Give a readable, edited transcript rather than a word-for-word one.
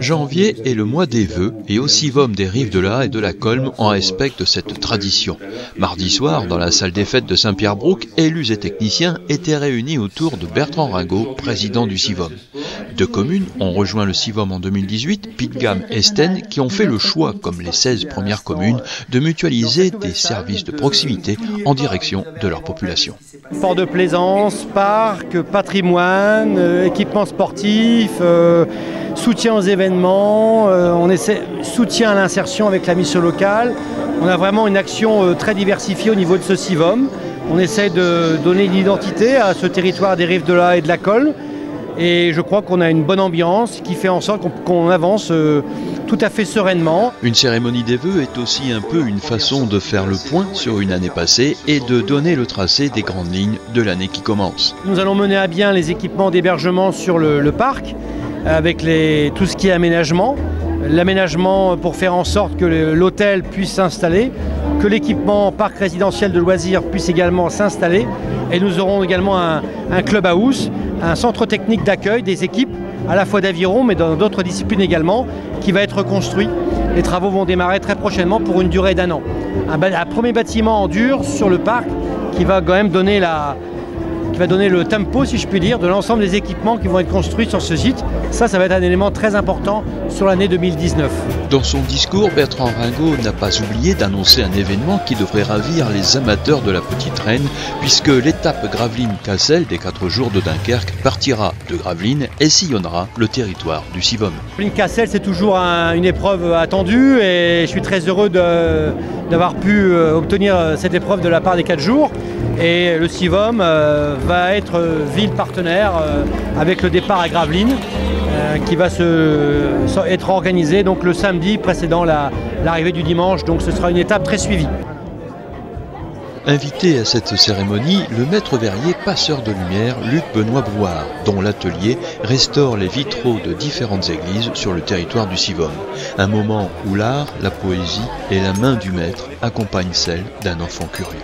Janvier est le mois des vœux et au Civom des Rives de l'Aa et de la Colme, on respecte cette tradition. Mardi soir, dans la salle des fêtes de Saint-Pierre-Brouck, élus et techniciens étaient réunis autour de Bertrand Ringot, président du Civom. Deux communes ont rejoint le Civom en 2018, Pitgam et Sten, qui ont fait le choix, comme les 16 premières communes, de mutualiser des services de proximité en direction de leur population. Port de plaisance, parc, patrimoine, équipements sportifs, soutien aux événements, soutien à l'insertion avec la mission locale. On a vraiment une action très diversifiée au niveau de ce Civom. On essaie de donner une identité à ce territoire des Rives de l'Aa et de la Colme. Et je crois qu'on a une bonne ambiance qui fait en sorte qu'on avance tout à fait sereinement. Une cérémonie des vœux est aussi un peu une façon de faire le point sur une année passée et de donner le tracé des grandes lignes de l'année qui commence. Nous allons mener à bien les équipements d'hébergement sur le parc avec tout ce qui est aménagement. L'aménagement pour faire en sorte que l'hôtel puisse s'installer, que l'équipement parc résidentiel de loisirs puisse également s'installer. Et nous aurons également un clubhouse, un centre technique d'accueil des équipes, à la fois d'aviron mais dans d'autres disciplines également, qui va être construit. Les travaux vont démarrer très prochainement pour une durée d'1 an. Un premier bâtiment en dur sur le parc qui va quand même donner le tempo, si je puis dire, de l'ensemble des équipements qui vont être construits sur ce site. Ça va être un élément très important sur l'année 2019. Dans son discours, Bertrand Ringot n'a pas oublié d'annoncer un événement qui devrait ravir les amateurs de la Petite Reine, puisque l'étape Gravelines-Cassel des 4 jours de Dunkerque partira de Gravelines et sillonnera le territoire du Civom. Gravelines-Cassel, c'est toujours une épreuve attendue et je suis très heureux d'avoir pu obtenir cette épreuve de la part des 4 jours. Et le Civom va être ville partenaire avec le départ à Gravelines qui va être organisé donc le samedi précédant l'arrivée du dimanche. Donc ce sera une étape très suivie. Invité à cette cérémonie, le maître verrier passeur de lumière Luc Benoît Brouard, dont l'atelier restaure les vitraux de différentes églises sur le territoire du Civom. Un moment où l'art, la poésie et la main du maître accompagnent celle d'un enfant curieux.